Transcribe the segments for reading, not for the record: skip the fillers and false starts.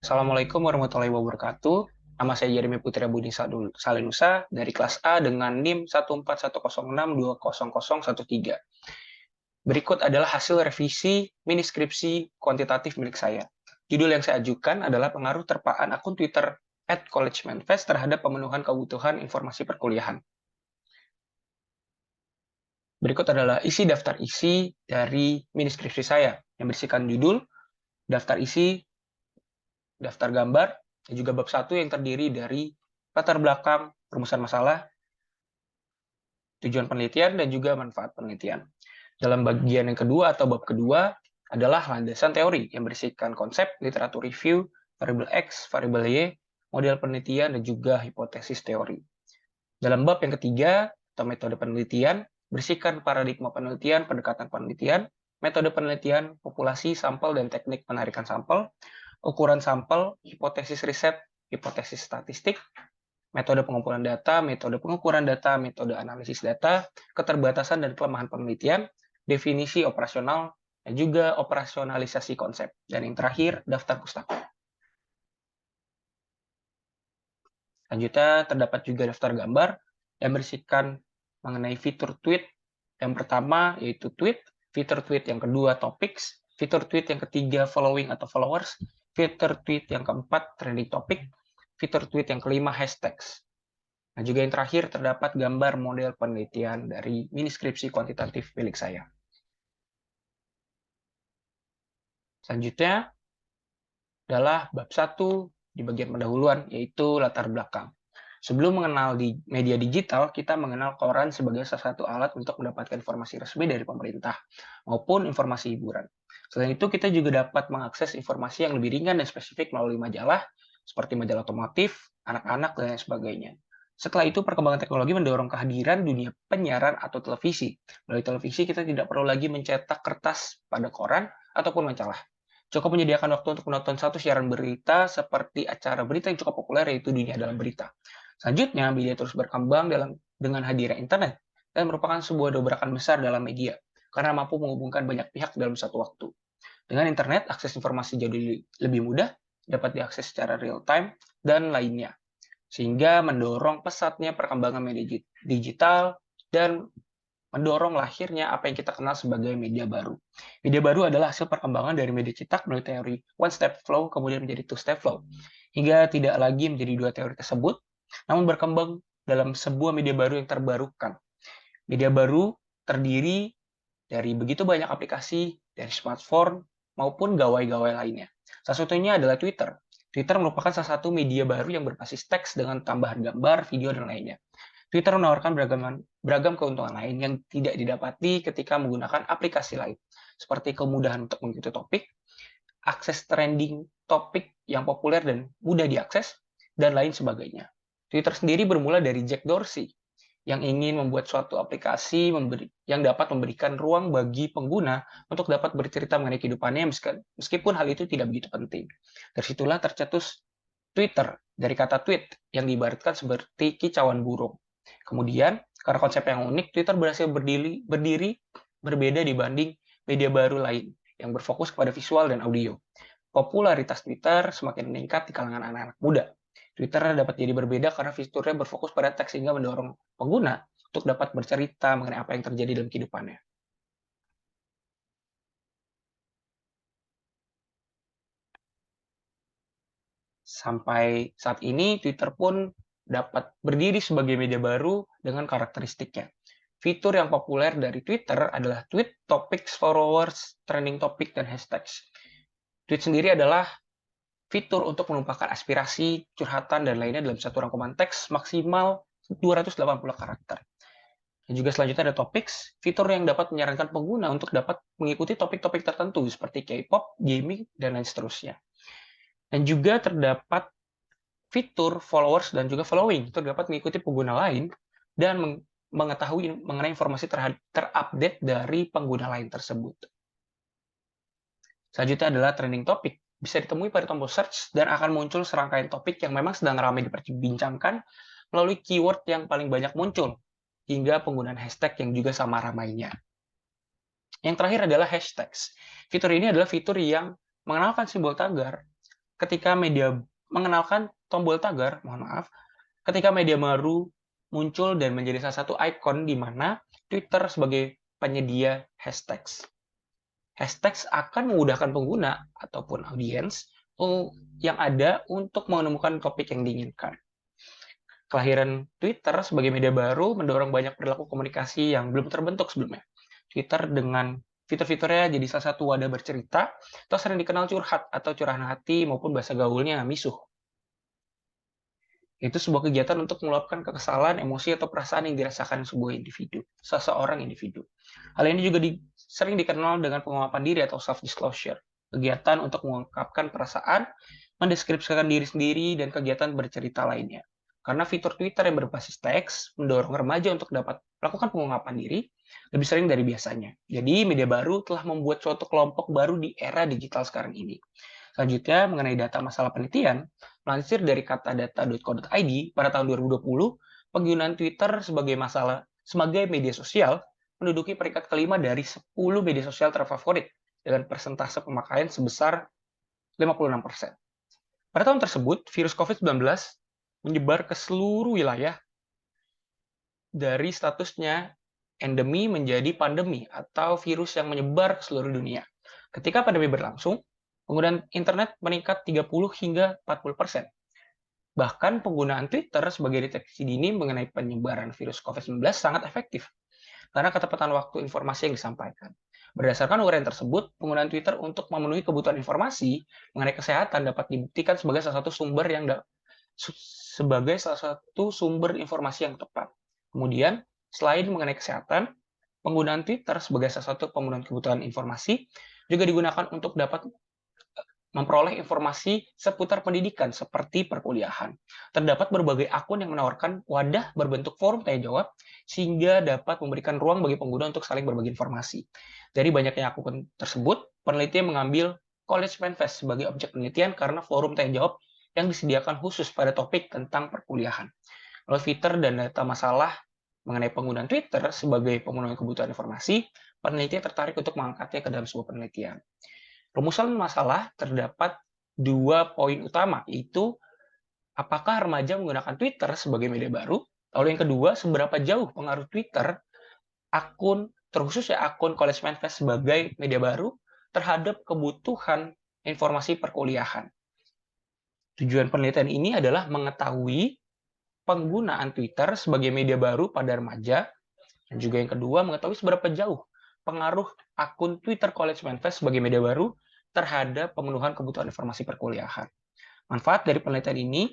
Assalamualaikum warahmatullahi wabarakatuh. Nama saya Jeremy Putra Budi Salinusa dari kelas A dengan NIM 14106200013. Berikut adalah hasil revisi mini skripsi kuantitatif milik saya. Judul yang saya ajukan adalah pengaruh terpaan akun Twitter @collegemanfest terhadap pemenuhan kebutuhan informasi perkuliahan. Berikut adalah isi daftar isi dari mini skripsi saya yang berisikan judul, daftar isi, daftar gambar, dan juga bab 1 yang terdiri dari latar belakang, rumusan masalah, tujuan penelitian, dan juga manfaat penelitian. Dalam bagian yang kedua atau bab kedua adalah landasan teori yang berisikan konsep, literatur review, variabel X, variabel Y, model penelitian, dan juga hipotesis teori. Dalam bab yang ketiga atau metode penelitian, berisikan paradigma penelitian, pendekatan penelitian, metode penelitian, populasi, sampel, dan teknik penarikan sampel, ukuran sampel, hipotesis riset, hipotesis statistik, metode pengumpulan data, metode pengukuran data, metode analisis data, keterbatasan dan kelemahan penelitian, definisi operasional, dan juga operasionalisasi konsep. Dan yang terakhir, daftar pustaka. Selanjutnya, terdapat juga daftar gambar yang berisikan mengenai fitur tweet. Yang pertama yaitu tweet, fitur tweet yang kedua topics, fitur tweet yang ketiga following atau followers, fitur tweet yang keempat trending topic, fitur tweet yang kelima hashtags. Nah, juga yang terakhir terdapat gambar model penelitian dari mini skripsi kuantitatif milik saya. Selanjutnya adalah bab 1 di bagian pendahuluan, yaitu latar belakang. Sebelum mengenal di media digital, kita mengenal koran sebagai salah satu alat untuk mendapatkan informasi resmi dari pemerintah maupun informasi hiburan. Selain itu, kita juga dapat mengakses informasi yang lebih ringan dan spesifik melalui majalah, seperti majalah otomotif, anak-anak, dan lain sebagainya. Setelah itu, perkembangan teknologi mendorong kehadiran dunia penyiaran atau televisi. Melalui televisi, kita tidak perlu lagi mencetak kertas pada koran ataupun majalah. Cukup menyediakan waktu untuk menonton satu siaran berita seperti acara berita yang cukup populer, yaitu Dunia Dalam Berita. Selanjutnya, media terus berkembang dengan hadirnya internet dan merupakan sebuah dobrakan besar dalam media karena mampu menghubungkan banyak pihak dalam satu waktu. Dengan internet, akses informasi jadi lebih mudah, dapat diakses secara real time, dan lainnya. Sehingga mendorong pesatnya perkembangan media digital dan mendorong lahirnya apa yang kita kenal sebagai media baru. Media baru adalah hasil perkembangan dari media cetak melalui teori one step flow kemudian menjadi two step flow, hingga tidak lagi menjadi dua teori tersebut, namun berkembang dalam sebuah media baru yang terbarukan. Media baru terdiri dari begitu banyak aplikasi, dari smartphone maupun gawai-gawai lainnya. Salah satunya adalah Twitter. Twitter merupakan salah satu media baru yang berbasis teks dengan tambahan gambar, video, dan lainnya. Twitter menawarkan beragam keuntungan lain yang tidak didapati ketika menggunakan aplikasi lain, seperti kemudahan untuk mengikuti topik, akses trending topik yang populer dan mudah diakses, dan lain sebagainya. Twitter sendiri bermula dari Jack Dorsey yang ingin membuat suatu aplikasi yang dapat memberikan ruang bagi pengguna untuk dapat bercerita mengenai kehidupannya meskipun hal itu tidak begitu penting. Dari situlah tercetus Twitter dari kata tweet yang diibaratkan seperti kicauan burung. Kemudian, karena konsep yang unik, Twitter berhasil berdiri berbeda dibanding media baru lain yang berfokus kepada visual dan audio. Popularitas Twitter semakin meningkat di kalangan anak-anak muda. Twitter dapat jadi berbeda karena fiturnya berfokus pada teks sehingga mendorong pengguna untuk dapat bercerita mengenai apa yang terjadi dalam kehidupannya. Sampai saat ini, Twitter pun dapat berdiri sebagai media baru dengan karakteristiknya. Fitur yang populer dari Twitter adalah tweet, topics, followers, trending topic, dan hashtags. Tweet sendiri adalah fitur untuk menumpahkan aspirasi, curhatan, dan lainnya dalam satu rangkuman teks maksimal 280 karakter. Dan juga selanjutnya ada topics, fitur yang dapat menyarankan pengguna untuk dapat mengikuti topik-topik tertentu seperti K-pop, gaming, dan lain seterusnya. Dan juga terdapat fitur followers dan juga following, itu dapat mengikuti pengguna lain dan mengetahui mengenai informasi terupdate dari pengguna lain tersebut. Selanjutnya adalah trending topic. Bisa ditemui pada tombol search dan akan muncul serangkaian topik yang memang sedang ramai diperbincangkan melalui keyword yang paling banyak muncul, hingga penggunaan hashtag yang juga sama ramainya. Yang terakhir adalah hashtags. Fitur ini adalah fitur yang mengenalkan simbol tagar ketika media mengenalkan tombol tagar, ketika media baru muncul dan menjadi salah satu ikon di mana Twitter sebagai penyedia hashtags. Hashtags akan memudahkan pengguna ataupun audiens yang ada untuk menemukan topik yang diinginkan. Kelahiran Twitter sebagai media baru mendorong banyak perilaku komunikasi yang belum terbentuk sebelumnya. Twitter dengan fitur-fiturnya jadi salah satu wadah bercerita, atau sering dikenal curhat atau curahan hati maupun bahasa gaulnya misuh. Itu sebuah kegiatan untuk meluapkan kekesalan, emosi, atau perasaan yang dirasakan seseorang individu. Hal ini juga sering dikenal dengan pengungkapan diri atau self-disclosure, kegiatan untuk mengungkapkan perasaan, mendeskripsikan diri sendiri, dan kegiatan bercerita lainnya. Karena fitur Twitter yang berbasis teks mendorong remaja untuk dapat melakukan pengungkapan diri lebih sering dari biasanya. Jadi, media baru telah membuat suatu kelompok baru di era digital sekarang ini. Selanjutnya, mengenai data masalah penelitian, melansir dari katadata.co.id, pada tahun 2020, penggunaan Twitter sebagai media sosial menduduki peringkat kelima dari 10 media sosial terfavorit dengan persentase pemakaian sebesar 56%. Pada tahun tersebut, virus COVID-19 menyebar ke seluruh wilayah dari statusnya endemi menjadi pandemi atau virus yang menyebar ke seluruh dunia. Ketika pandemi berlangsung, penggunaan internet meningkat 30 hingga 40%. Bahkan penggunaan Twitter sebagai deteksi dini mengenai penyebaran virus COVID-19 sangat efektif karena ketepatan waktu informasi yang disampaikan. Berdasarkan uraian tersebut, penggunaan Twitter untuk memenuhi kebutuhan informasi mengenai kesehatan dapat dibuktikan sebagai salah satu sumber informasi yang tepat. Kemudian, selain mengenai kesehatan, penggunaan Twitter sebagai salah satu pemenuhan kebutuhan informasi juga digunakan untuk dapat memperoleh informasi seputar pendidikan seperti perkuliahan. Terdapat berbagai akun yang menawarkan wadah berbentuk forum tanya jawab sehingga dapat memberikan ruang bagi pengguna untuk saling berbagi informasi. Dari banyaknya akun tersebut, peneliti mengambil College Manifest sebagai objek penelitian karena forum tanya jawab yang disediakan khusus pada topik tentang perkuliahan. Lalu fitur dan data masalah mengenai penggunaan Twitter sebagai pemenuhan kebutuhan informasi, peneliti tertarik untuk mengangkatnya ke dalam sebuah penelitian. Rumusan masalah terdapat 2 poin utama, yaitu apakah remaja menggunakan Twitter sebagai media baru, lalu yang kedua, seberapa jauh pengaruh Twitter, terkhusus akun College Manifest sebagai media baru terhadap kebutuhan informasi perkuliahan. Tujuan penelitian ini adalah mengetahui penggunaan Twitter sebagai media baru pada remaja, dan juga yang kedua, mengetahui seberapa jauh pengaruh akun Twitter College Manifest sebagai media baru terhadap pemenuhan kebutuhan informasi perkuliahan. Manfaat dari penelitian ini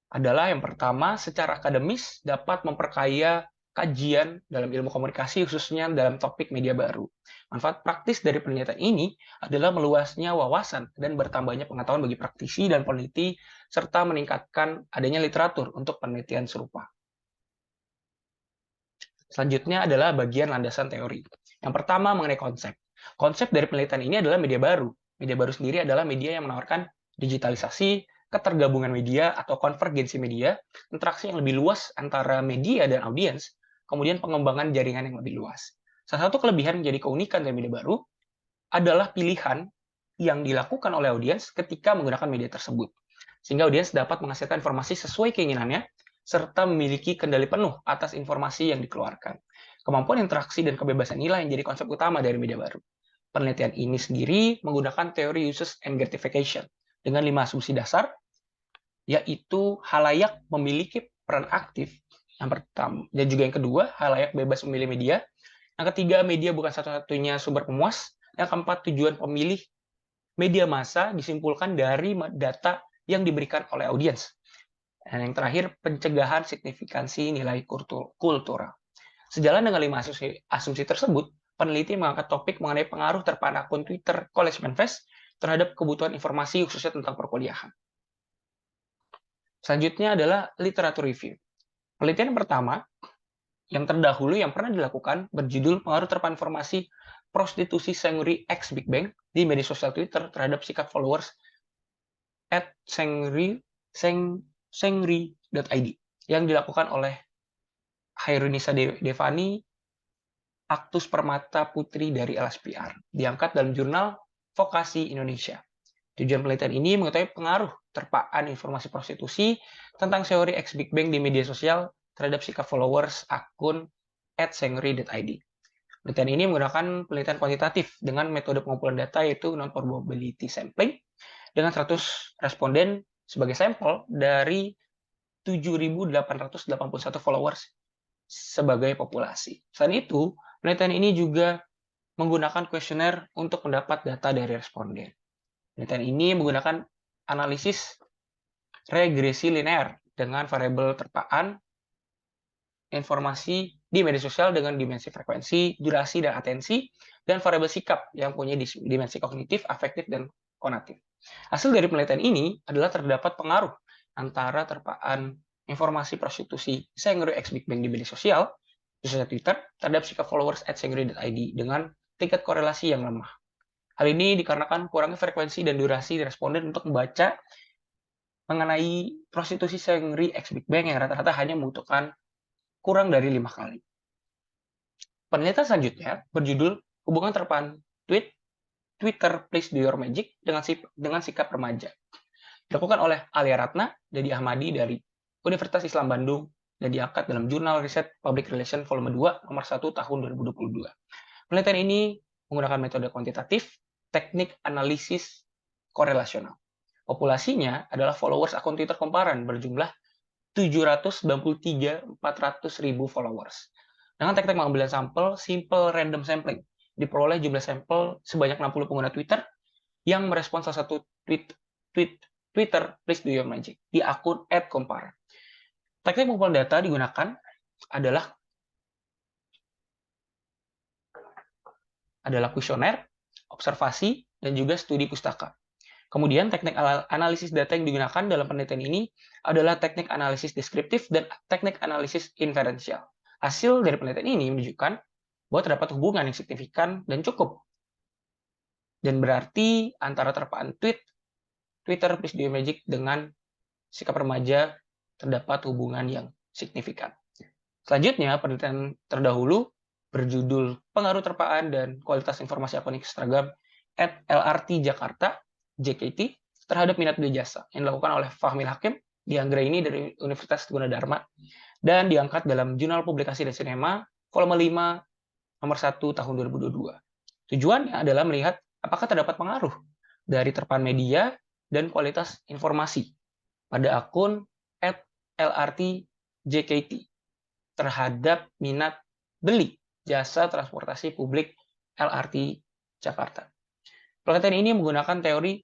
adalah yang pertama, secara akademis dapat memperkaya kajian dalam ilmu komunikasi khususnya dalam topik media baru. Manfaat praktis dari penelitian ini adalah meluasnya wawasan dan bertambahnya pengetahuan bagi praktisi dan peneliti serta meningkatkan adanya literatur untuk penelitian serupa. Selanjutnya adalah bagian landasan teori. Yang pertama mengenai konsep. Konsep dari penelitian ini adalah media baru. Media baru sendiri adalah media yang menawarkan digitalisasi, ketergabungan media atau konvergensi media, interaksi yang lebih luas antara media dan audiens, kemudian pengembangan jaringan yang lebih luas. Salah satu kelebihan menjadi keunikan dari media baru adalah pilihan yang dilakukan oleh audiens ketika menggunakan media tersebut. Sehingga audiens dapat menghasilkan informasi sesuai keinginannya, serta memiliki kendali penuh atas informasi yang dikeluarkan. Kemampuan interaksi dan kebebasan inilah yang jadi konsep utama dari media baru. Penelitian ini sendiri menggunakan teori uses and gratification dengan 5 asumsi dasar, yaitu halayak memiliki peran aktif, yang pertama, dan juga yang kedua, halayak bebas memilih media, yang ketiga, media bukan satu-satunya sumber pemuas, yang keempat, tujuan pemilih media massa disimpulkan dari data yang diberikan oleh audiens. Dan yang terakhir, pencegahan signifikansi nilai kultural. Sejalan dengan 5 asumsi tersebut, peneliti mengangkat topik mengenai pengaruh terhadap akun Twitter College Manifest terhadap kebutuhan informasi khususnya tentang perkuliahan. Selanjutnya adalah literatur review. Penelitian pertama, yang terdahulu yang pernah dilakukan berjudul pengaruh terhadap informasi prostitusi Seungri X Big Bang di media sosial Twitter terhadap sikap followers @seungri.id yang dilakukan oleh Hairunisa Devani, Aktus Permata Putri dari LSPR, diangkat dalam jurnal Vokasi Indonesia. Tujuan penelitian ini mengetahui pengaruh terpaan informasi prostitusi tentang teori X Big Bang di media sosial terhadap sikap followers akun @sengri.id. Penelitian ini menggunakan penelitian kuantitatif dengan metode pengumpulan data yaitu non-probability sampling dengan 100 responden sebagai sampel dari 7.881 followers sebagai populasi. Selain itu, penelitian ini juga menggunakan kuesioner untuk mendapat data dari responden. Penelitian ini menggunakan analisis regresi linear dengan variabel terpaan informasi di media sosial dengan dimensi frekuensi, durasi, dan atensi, dan variabel sikap yang punya dimensi kognitif, afektif, dan konatif. Hasil dari penelitian ini adalah terdapat pengaruh antara terpaan informasi prostitusi Sengri X Big Bang di media sosial, khususnya Twitter, terhadap sikap followers @sengri.id dengan tingkat korelasi yang lemah. Hal ini dikarenakan kurangnya frekuensi dan durasi responden untuk membaca mengenai prostitusi Sengri X Big Bang yang rata-rata hanya membutuhkan kurang dari 5 kali. Penelitian selanjutnya berjudul Hubungan Terpaan Twitter Please Do Your Magic dengan sikap remaja. Dilakukan oleh Alia Ratna Dedi Ahmadi dari Universitas Islam Bandung dan diangkat dalam Jurnal Riset Public Relation Volume 2 nomor 1 tahun 2022. Penelitian ini menggunakan metode kuantitatif, teknik analisis korelasional. Populasinya adalah followers akun Twitter komparan berjumlah 793.400.000 followers. Dengan teknik pengambilan sampel simple random sampling, diperoleh jumlah sampel sebanyak 60 pengguna Twitter yang merespons salah satu Twitter Please Do Your Magic di akun @compare. Teknik pengumpulan data digunakan adalah kuesioner, observasi, dan juga studi pustaka. Kemudian teknik analisis data yang digunakan dalam penelitian ini adalah teknik analisis deskriptif dan teknik analisis inferensial. Hasil dari penelitian ini menunjukkan bahwa terdapat hubungan yang signifikan dan cukup. Dan berarti antara terpaan Twitter Please Do Your Magic dengan sikap remaja terdapat hubungan yang signifikan. Selanjutnya, penelitian terdahulu berjudul Pengaruh Terpaan dan Kualitas Informasi Akun Instagram @LRT Jakarta JKT terhadap minat beli jasa yang dilakukan oleh Fahmil Hakim di Anggraini dari Universitas Gunadarma dan diangkat dalam Jurnal Publikasi dan Sinema volume 5 nomor 1 tahun 2022. Tujuannya adalah melihat apakah terdapat pengaruh dari terpaan media dan kualitas informasi pada akun @LRT JKT terhadap minat beli jasa transportasi publik LRT Jakarta. Penelitian ini menggunakan teori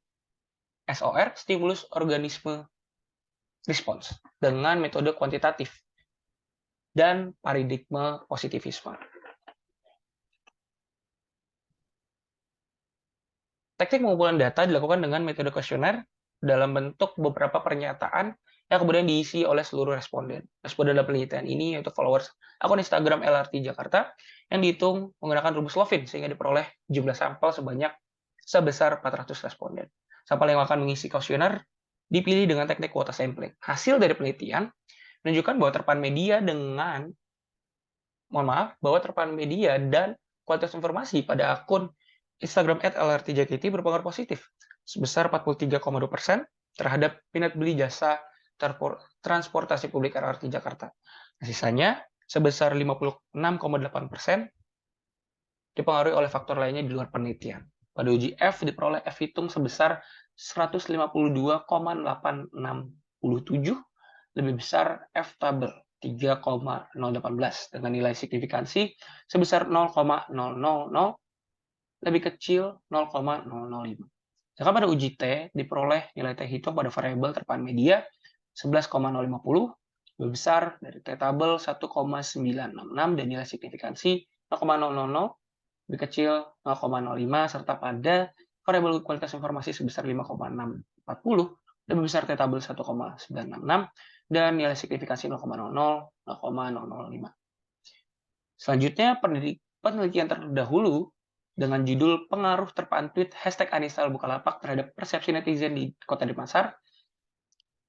SOR, Stimulus Organisme Response, dengan metode kuantitatif dan paradigma positivisme. Teknik pengumpulan data dilakukan dengan metode kuesioner dalam bentuk beberapa pernyataan yang kemudian diisi oleh seluruh responden. Responden dalam penelitian ini yaitu followers akun Instagram LRT Jakarta yang dihitung menggunakan rumus Lovin sehingga diperoleh jumlah sampel sebesar 400 responden. Sampel yang akan mengisi kuesioner dipilih dengan teknik kuota sampling. Hasil dari penelitian menunjukkan bahwa terpaan media dan kualitas informasi pada akun Instagram @LRTJKT berpengaruh positif sebesar 43,2% terhadap minat beli jasa transportasi publik LRT Jakarta. Sisanya sebesar 56,8% dipengaruhi oleh faktor lainnya di luar penelitian. Pada uji F diperoleh F hitung sebesar 152,867 lebih besar F tabel 3,018 dengan nilai signifikansi sebesar 0,000 lebih kecil 0,005. Jika pada uji T diperoleh nilai T hitung pada variabel terpaan media 11,050 lebih besar dari T tabel 1,966 dan nilai signifikansi 0,000 lebih kecil 0,05 serta pada variabel kualitas informasi sebesar 5,640 lebih besar T tabel 1,966 dan nilai signifikansi 0,00 Selanjutnya penelitian terdahulu dengan judul Pengaruh Terpaan Tweet #Anissa Bukalapak terhadap persepsi netizen di Kota Denpasar,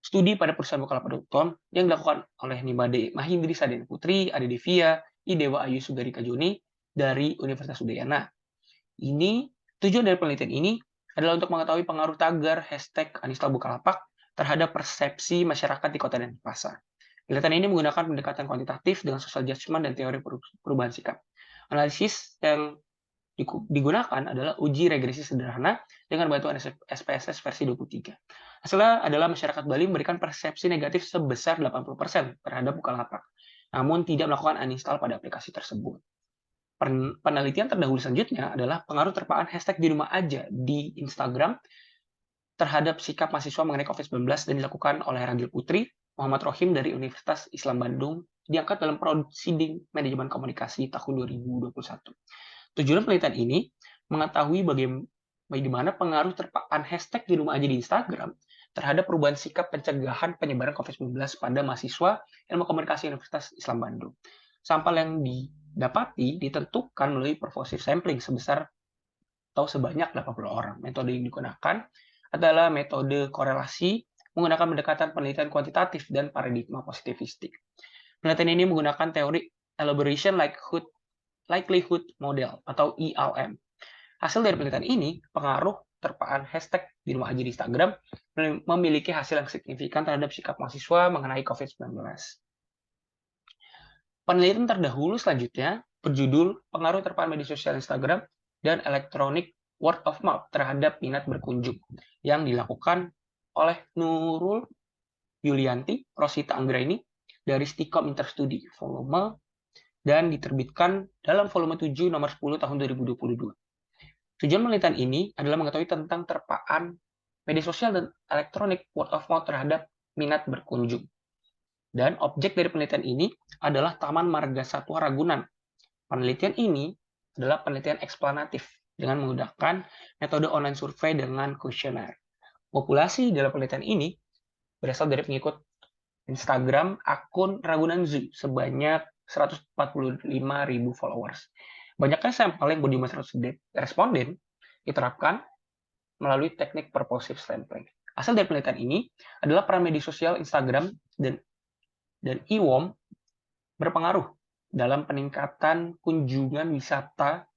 studi pada perusahaan Bukalapak.com yang dilakukan oleh Nimade Mahindri Sadin Putri, Ade Devia, Idewa Ayu Sugarika Joni dari Universitas Udayana. Tujuan dari penelitian ini adalah untuk mengetahui pengaruh tagar, hashtag, uninstall Bukalapak terhadap persepsi masyarakat di kota dan pasar. Penelitian ini menggunakan pendekatan kuantitatif dengan social judgment dan teori perubahan sikap. Analisis yang digunakan adalah uji regresi sederhana dengan bantuan SPSS versi 23. Hasilnya adalah masyarakat Bali memberikan persepsi negatif sebesar 80% terhadap Bukalapak, namun tidak melakukan uninstall pada aplikasi tersebut. Penelitian terdahulu selanjutnya adalah pengaruh terpaan hashtag di rumah aja di Instagram terhadap sikap mahasiswa mengenai COVID-19 dan dilakukan oleh Ragil Putri, Muhammad Rohim dari Universitas Islam Bandung, diangkat dalam proceeding manajemen komunikasi tahun 2021. Tujuan penelitian ini mengetahui bagaimana pengaruh terpaan hashtag di rumah aja di Instagram terhadap perubahan sikap pencegahan penyebaran COVID-19 pada mahasiswa ilmu komunikasi Universitas Islam Bandung. Sampel yang didapati ditentukan melalui pervasive sampling sebesar atau sebanyak 80 orang. Metode yang digunakan adalah metode korelasi menggunakan pendekatan penelitian kuantitatif dan paradigma positivistik. Penelitian ini menggunakan teori elaboration likelihood model atau ELM. Hasil dari penelitian ini, pengaruh terpaan hashtag di rumah aja di Instagram memiliki hasil yang signifikan terhadap sikap mahasiswa mengenai COVID-19. Penelitian terdahulu selanjutnya berjudul pengaruh terpaan media sosial Instagram dan elektronik word of mouth terhadap minat berkunjung yang dilakukan oleh Nurul Yulianti, Rosita Anggraini dari Stikom Interstudi volume dan diterbitkan dalam volume 7 nomor 10 tahun 2022. Tujuan penelitian ini adalah mengetahui tentang terpaan media sosial dan elektronik word of mouth terhadap minat berkunjung. Dan objek dari penelitian ini adalah Taman Marga Satwa Ragunan. Penelitian ini adalah penelitian eksplanatif dengan menggunakan metode online survei dengan kuesioner. Populasi dalam penelitian ini berasal dari pengikut Instagram akun Ragunan Zoo sebanyak 145.000 followers. Banyaknya sampel yang berdjumlah 100 responden diterapkan melalui teknik purposive sampling. Hasil dari penelitian ini adalah peran media sosial Instagram dan IWOM berpengaruh dalam peningkatan kunjungan wisata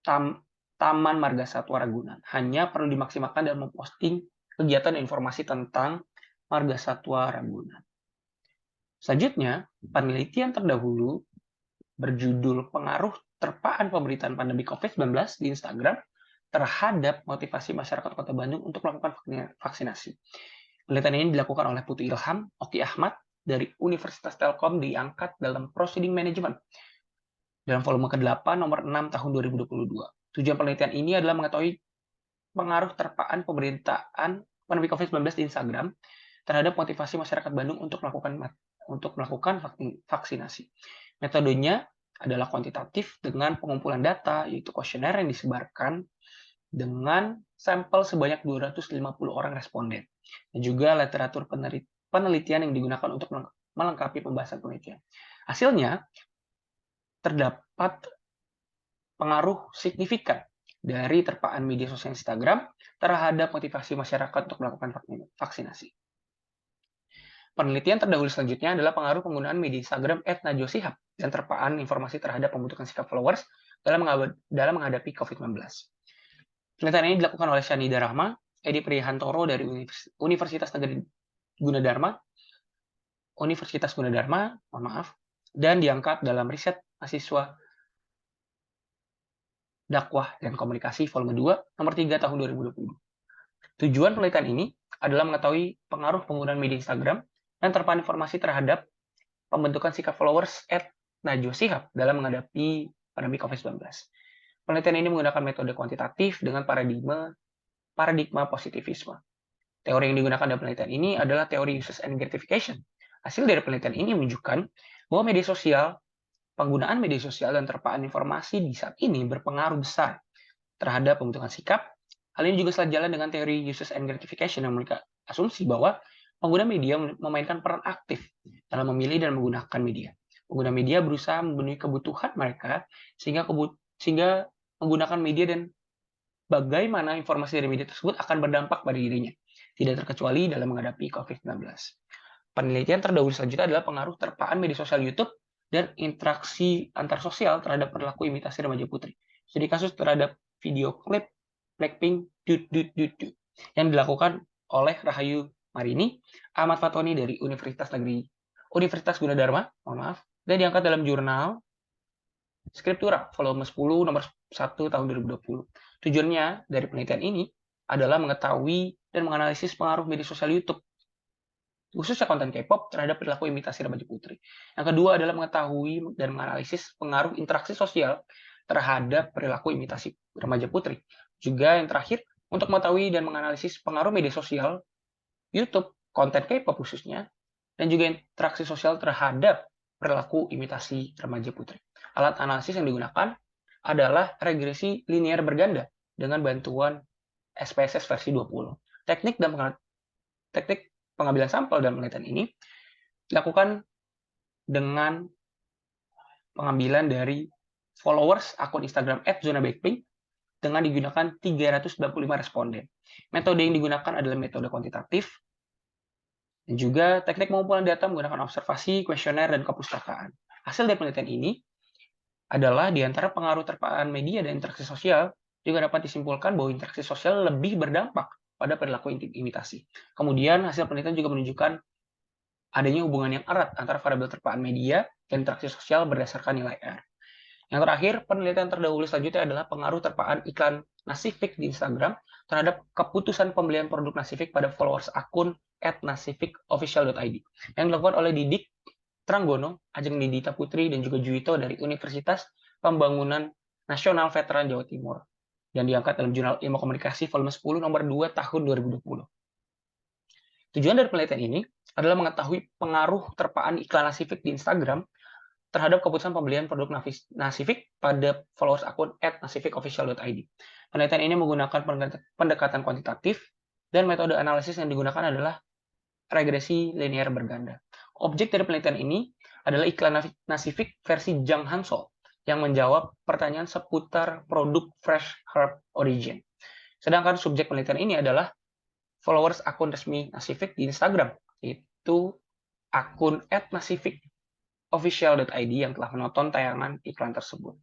Taman Marga Satwa Ragunan. Hanya perlu dimaksimalkan dalam memposting kegiatan dan informasi tentang Marga Satwa Ragunan. Selanjutnya, penelitian terdahulu berjudul pengaruh terpaan pemberitaan pandemi COVID-19 di Instagram terhadap motivasi masyarakat Kota Bandung untuk melakukan vaksinasi. Penelitian ini dilakukan oleh Putu Ilham, Oki Ahmad dari Universitas Telkom diangkat dalam Proceeding Management dalam volume ke-8 nomor 6 tahun 2022. Tujuan penelitian ini adalah mengetahui pengaruh terpaan pemberitaan pandemi COVID-19 di Instagram terhadap motivasi masyarakat Bandung untuk melakukan vaksinasi. Metodenya adalah kuantitatif dengan pengumpulan data, yaitu kuesioner yang disebarkan dengan sampel sebanyak 250 orang responden. Dan juga literatur penelitian yang digunakan untuk melengkapi pembahasan penelitian. Hasilnya, terdapat pengaruh signifikan dari terpaan media sosial Instagram terhadap motivasi masyarakat untuk melakukan vaksinasi. Penelitian terdahulu selanjutnya adalah pengaruh penggunaan media Instagram @najwa_shihab dan terpaan informasi terhadap pembentukan sikap followers dalam menghadapi COVID-19. Penelitian ini dilakukan oleh Shanida Rahma, Edi Prihantoro dari Universitas Gunadarma, dan diangkat dalam riset mahasiswa dakwah dan komunikasi volume 2 nomor 3 tahun 2020. Tujuan penelitian ini adalah mengetahui pengaruh penggunaan media Instagram dan terpaan informasi terhadap pembentukan sikap followers @najwa_shihab dalam menghadapi pandemi COVID-19. Penelitian ini menggunakan metode kuantitatif dengan paradigma positivisme. Teori yang digunakan dalam penelitian ini adalah teori uses and gratification. Hasil dari penelitian ini menunjukkan bahwa penggunaan media sosial dan terpaan informasi di saat ini berpengaruh besar terhadap pembentukan sikap. Hal ini juga sejalan dengan teori uses and gratification yang memiliki asumsi bahwa pengguna media memainkan peran aktif dalam memilih dan menggunakan media. Pengguna media berusaha memenuhi kebutuhan mereka sehingga menggunakan media dan bagaimana informasi dari media tersebut akan berdampak pada dirinya, tidak terkecuali dalam menghadapi COVID-19. Penelitian terdahulu selanjutnya adalah pengaruh terpaan media sosial YouTube dan interaksi antar sosial terhadap perilaku imitasi remaja putri. Studi kasus terhadap video klip Blackpink yang dilakukan oleh Rahayu Marini, Ahmad Fatoni dari Universitas Gunadarma, dan diangkat dalam jurnal Scriptura volume 10 nomor 1 tahun 2020. Tujuannya dari penelitian ini adalah mengetahui dan menganalisis pengaruh media sosial YouTube, khususnya konten K-pop, terhadap perilaku imitasi remaja putri. Yang kedua adalah mengetahui dan menganalisis pengaruh interaksi sosial terhadap perilaku imitasi remaja putri. Juga yang terakhir, untuk mengetahui dan menganalisis pengaruh media sosial YouTube, konten K-pop khususnya, dan juga interaksi sosial terhadap perilaku imitasi remaja putri. Alat analisis yang digunakan adalah regresi linear berganda dengan bantuan SPSS versi 20. Teknik pengambilan sampel dan penelitian ini dilakukan dengan pengambilan dari followers akun Instagram @zonablackpink dengan digunakan 395 responden. Metode yang digunakan adalah metode kuantitatif, dan juga teknik pengumpulan data menggunakan observasi, kuesioner, dan kepustakaan. Hasil dari penelitian ini adalah di antara pengaruh terpaan media dan interaksi sosial, juga dapat disimpulkan bahwa interaksi sosial lebih berdampak pada perilaku imitasi. Kemudian hasil penelitian juga menunjukkan adanya hubungan yang erat antara variabel terpaan media dan interaksi sosial berdasarkan nilai R. Yang terakhir, penelitian terdahulu selanjutnya adalah pengaruh terpaan iklan Nasifik di Instagram terhadap keputusan pembelian produk Nasifik pada followers akun @nasifikofficial.id yang dilakukan oleh Didik Tranggono, Ajeng Nindita Putri, dan juga Juwito dari Universitas Pembangunan Nasional Veteran Jawa Timur yang diangkat dalam Jurnal Ilmu Komunikasi volume 10 nomor 2 tahun 2020. Tujuan dari penelitian ini adalah mengetahui pengaruh terpaan iklan Nasifik di Instagram terhadap keputusan pembelian produk Nasifik pada followers akun @nasifikofficial.id. Penelitian ini menggunakan pendekatan kuantitatif dan metode analisis yang digunakan adalah regresi linear berganda. Objek dari penelitian ini adalah iklan Nasifik versi Jang Hansol yang menjawab pertanyaan seputar produk Fresh Herb Origin. Sedangkan subjek penelitian ini adalah followers akun resmi Nasifik di Instagram, yaitu akun @nasifikofficial.id yang telah menonton tayangan iklan tersebut.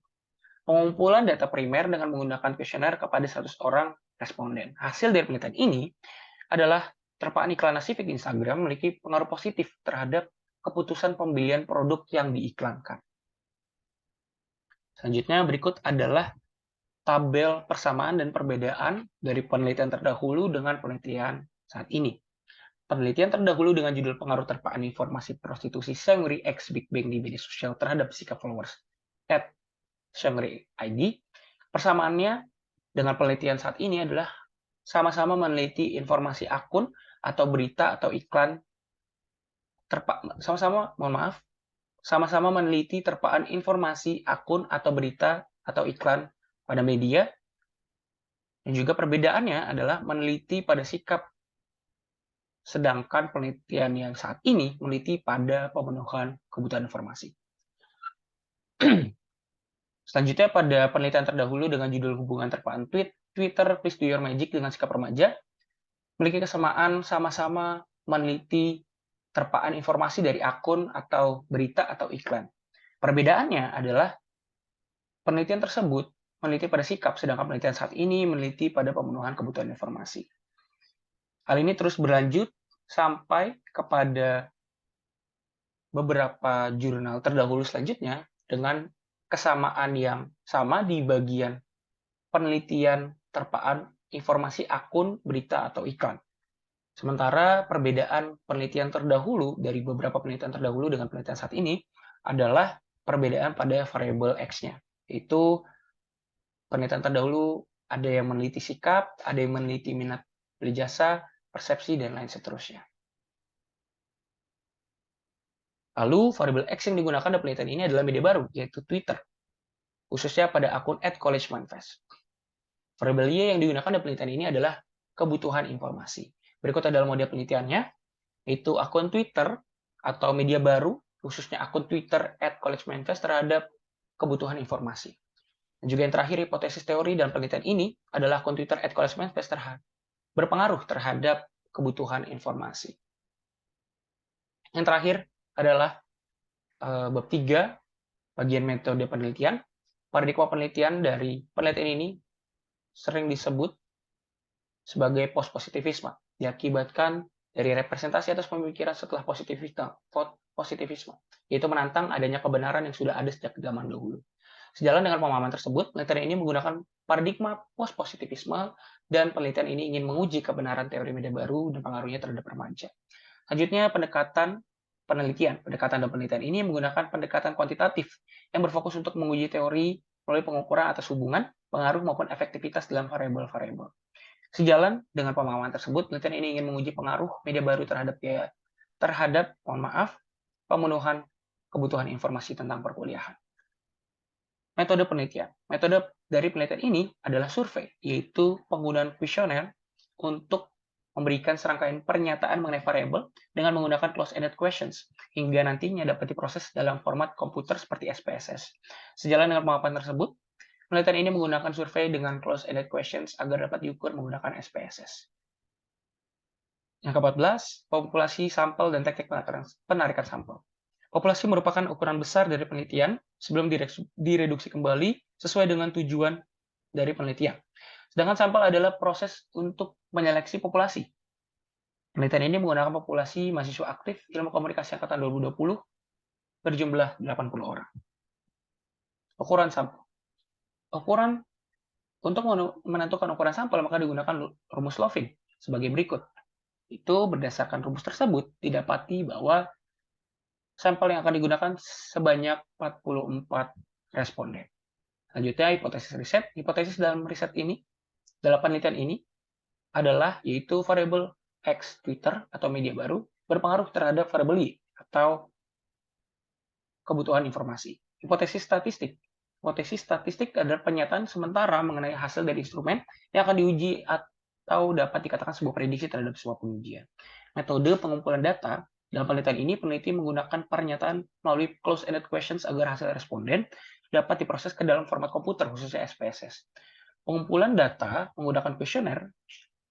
Pengumpulan data primer dengan menggunakan kuesioner kepada 100 orang responden. Hasil dari penelitian ini adalah terpaan iklan Nasifik di Instagram memiliki pengaruh positif terhadap keputusan pembelian produk yang diiklankan. Selanjutnya berikut adalah tabel persamaan dan perbedaan dari penelitian terdahulu dengan penelitian saat ini. Penelitian terdahulu dengan judul pengaruh terpaan informasi prostitusi Seungri X Big Bang di media sosial terhadap sikap followers @Seungri ID. Persamaannya dengan penelitian saat ini adalah sama-sama meneliti informasi akun atau berita atau iklan sama-sama meneliti terpaan informasi akun atau berita atau iklan pada media, dan juga perbedaannya adalah meneliti pada sikap, sedangkan penelitian yang saat ini meneliti pada pemenuhan kebutuhan informasi. Selanjutnya pada penelitian terdahulu dengan judul hubungan terpaan Twitter Please Do Your Magic dengan sikap remaja memiliki kesamaan sama-sama meneliti terpaan informasi dari akun atau berita atau iklan. Perbedaannya adalah penelitian tersebut meneliti pada sikap, sedangkan penelitian saat ini meneliti pada pemenuhan kebutuhan informasi. Hal ini terus berlanjut sampai kepada beberapa jurnal terdahulu selanjutnya dengan kesamaan yang sama di bagian penelitian terpaan informasi akun, berita, atau iklan. Sementara perbedaan penelitian terdahulu dari beberapa penelitian terdahulu dengan penelitian saat ini adalah perbedaan pada variabel X-nya. Yaitu penelitian terdahulu ada yang meneliti sikap, ada yang meneliti minat beli jasa, persepsi, dan lain seterusnya. Lalu variabel X yang digunakan dalam penelitian ini adalah media baru, yaitu Twitter, khususnya pada akun @collegemanifest. Variabel Y yang digunakan dalam penelitian ini adalah kebutuhan informasi. Berikut adalah model penelitiannya, yaitu akun Twitter atau media baru, khususnya akun Twitter @collegemanifest terhadap kebutuhan informasi. Dan juga yang terakhir, hipotesis teori dan penelitian ini adalah akun Twitter @collegemanifest berpengaruh terhadap kebutuhan informasi. Yang terakhir adalah bab 3, bagian metode penelitian. Paradigma penelitian dari penelitian ini sering disebut sebagai post-positivisme, diakibatkan dari representasi atas pemikiran setelah positivisme, yaitu menantang adanya kebenaran yang sudah ada sejak zaman dahulu. Sejalan dengan pemahaman tersebut, penelitian ini menggunakan paradigma post-positivisme dan penelitian ini ingin menguji kebenaran teori media baru dan pengaruhnya terhadap remaja. Selanjutnya, pendekatan dan penelitian ini menggunakan pendekatan kuantitatif yang berfokus untuk menguji teori melalui pengukuran atas hubungan, pengaruh maupun efektivitas dalam variabel-variabel. Sejalan dengan pemahaman tersebut, penelitian ini ingin menguji pengaruh media baru terhadap pemenuhan kebutuhan informasi tentang perkuliahan. Metode penelitian. Metode dari penelitian ini adalah survei, yaitu penggunaan kuesioner untuk memberikan serangkaian pernyataan mengenai variabel dengan menggunakan closed-ended questions, hingga nantinya dapat diproses dalam format komputer seperti SPSS. Sejalan dengan pemahaman tersebut, penelitian ini menggunakan survei dengan closed-ended questions agar dapat diukur menggunakan SPSS. Yang ke-14, populasi sampel dan teknik penarikan sampel. Populasi merupakan ukuran besar dari penelitian sebelum direduksi kembali sesuai dengan tujuan dari penelitian. Sedangkan sampel adalah proses untuk menyeleksi populasi. Penelitian ini menggunakan populasi mahasiswa aktif Ilmu Komunikasi Angkatan 2020 berjumlah 80 orang. Ukuran sampel. Untuk menentukan ukuran sampel maka digunakan rumus Loving sebagai berikut. Itu berdasarkan rumus tersebut didapati bahwa sampel yang akan digunakan sebanyak 44 responden. Selanjutnya, hipotesis riset. Hipotesis dalam penelitian ini adalah yaitu variabel X Twitter atau media baru berpengaruh terhadap variabel Y atau kebutuhan informasi. Hipotesis statistik. Hipotesis statistik adalah pernyataan sementara mengenai hasil dari instrumen yang akan diuji atau dapat dikatakan sebuah prediksi terhadap sebuah pengujian. Metode pengumpulan data. Dalam penelitian ini, peneliti menggunakan pernyataan melalui closed-ended questions agar hasil responden dapat diproses ke dalam format komputer, khususnya SPSS. Pengumpulan data menggunakan kuesioner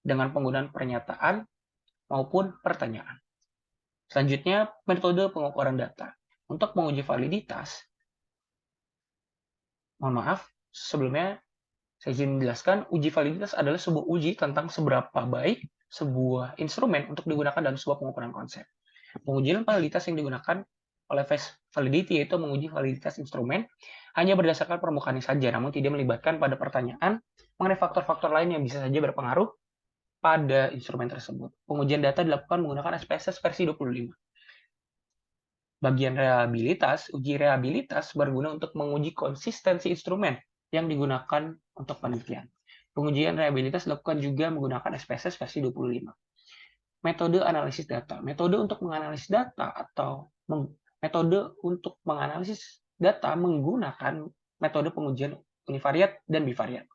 dengan penggunaan pernyataan maupun pertanyaan. Selanjutnya, metode pengukuran data. Untuk menguji validitas, sebelumnya saya izin menjelaskan, uji validitas adalah sebuah uji tentang seberapa baik sebuah instrumen untuk digunakan dalam sebuah pengukuran konsep. Pengujian validitas yang digunakan oleh face validity yaitu menguji validitas instrumen hanya berdasarkan permukaannya saja, namun tidak melibatkan pada pertanyaan mengenai faktor-faktor lain yang bisa saja berpengaruh pada instrumen tersebut. Pengujian data dilakukan menggunakan SPSS versi 25. Bagian reliabilitas, uji reliabilitas berguna untuk menguji konsistensi instrumen yang digunakan untuk penelitian. Pengujian reliabilitas dilakukan juga menggunakan SPSS versi 25. Metode analisis data. Metode untuk menganalisis data menggunakan metode pengujian univariat dan bivariat.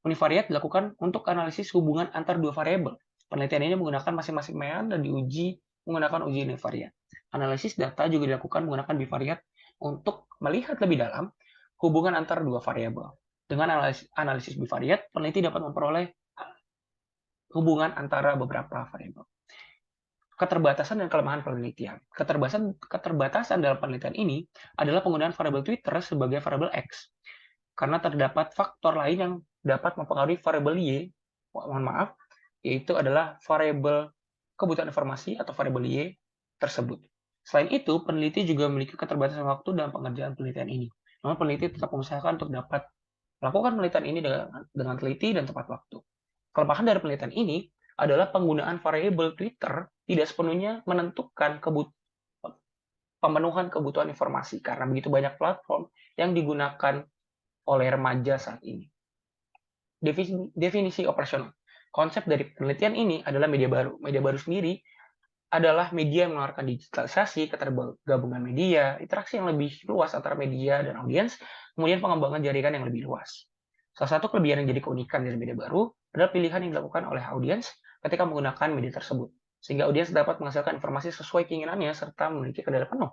Univariat dilakukan untuk analisis hubungan antar dua variabel. Penelitian ini menggunakan masing-masing mean dan diuji menggunakan uji univariat. Analisis data juga dilakukan menggunakan bivariat untuk melihat lebih dalam hubungan antar dua variabel. Dengan analisis bivariat, peneliti dapat memperoleh hubungan antara beberapa variabel. Keterbatasan dan kelemahan penelitian. Keterbatasan dalam penelitian ini adalah penggunaan variabel Twitter sebagai variabel X. Karena terdapat faktor lain yang dapat mempengaruhi variabel Y, yaitu adalah variabel kebutuhan informasi atau variabel Y tersebut. Selain itu, peneliti juga memiliki keterbatasan waktu dalam pengerjaan penelitian ini. Namun peneliti tetap mengusahakan untuk dapat melakukan penelitian ini dengan teliti dan tepat waktu. Kelemahan dari penelitian ini adalah penggunaan variabel Twitter tidak sepenuhnya menentukan pemenuhan kebutuhan informasi karena begitu banyak platform yang digunakan oleh remaja saat ini. Definisi operasional. Konsep dari penelitian ini adalah media baru. Media baru sendiri adalah media yang mengeluarkan digitalisasi, ketergabungan media, interaksi yang lebih luas antara media dan audiens, kemudian pengembangan jaringan yang lebih luas. Salah satu kelebihan yang jadi keunikan dari media baru adalah pilihan yang dilakukan oleh audiens ketika menggunakan media tersebut, sehingga audiens dapat menghasilkan informasi sesuai keinginannya serta memiliki kendali penuh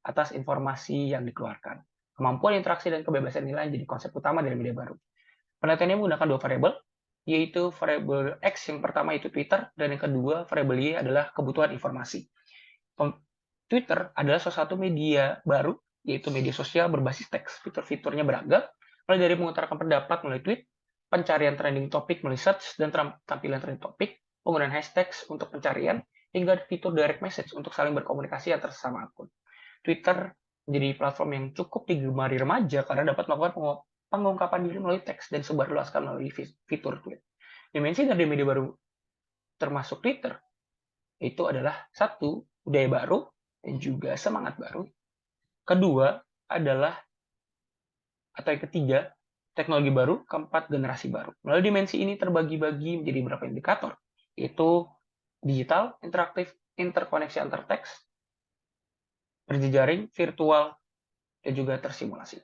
atas informasi yang dikeluarkan. Kemampuan interaksi dan kebebasan nilai jadi konsep utama dari media baru. Penelitiannya menggunakan dua variabel, yaitu variabel X yang pertama itu Twitter, dan yang kedua variabel Y adalah kebutuhan informasi. Twitter adalah salah satu media baru, yaitu media sosial berbasis teks. Fitur-fiturnya beragam, mulai dari mengutarakan pendapat melalui tweet, pencarian trending topik melalui search dan tampilan trending topik, penggunaan hashtags untuk pencarian, hingga fitur direct message untuk saling berkomunikasi antar sesama akun. Twitter menjadi platform yang cukup digemari remaja karena dapat melakukan pengungkapan diri melalui teks dan sebarluaskan melalui fitur tweet. Dimensi dari media baru termasuk Twitter itu adalah satu, budaya baru dan juga semangat baru. Kedua adalah atau yang ketiga, teknologi baru, keempat, generasi baru. Melalui dimensi ini terbagi-bagi menjadi beberapa indikator, yaitu digital, interaktif, interkoneksi antar teks, berjejaring, virtual, dan juga tersimulasi.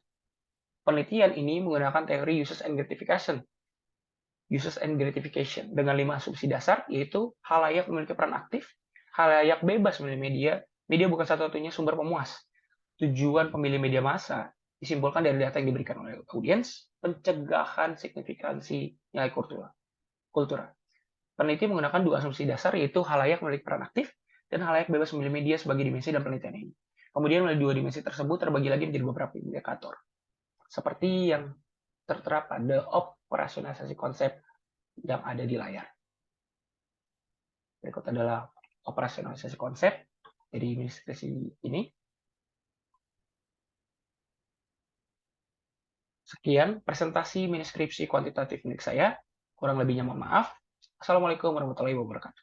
Penelitian ini menggunakan teori uses and gratification dengan 5 asumsi dasar, yaitu halayak memiliki peran aktif, halayak bebas memilih media, media bukan satu-satunya sumber pemuas, tujuan pemilih media massa disimpulkan dari data yang diberikan oleh audiens, pencegahan signifikansi nilai kultural. Peneliti menggunakan 2 asumsi dasar, yaitu halayak memiliki peran aktif dan halayak bebas memilih media sebagai dimensi dalam penelitian ini. Kemudian melalui 2 dimensi tersebut terbagi lagi menjadi beberapa indikator, seperti yang tertera pada operasionalisasi konsep yang ada di layar. Berikut adalah operasionalisasi konsep dari deskripsi ini. Sekian presentasi mini skripsi kuantitatif milik saya. Kurang lebihnya mohon maaf. Assalamualaikum warahmatullahi wabarakatuh.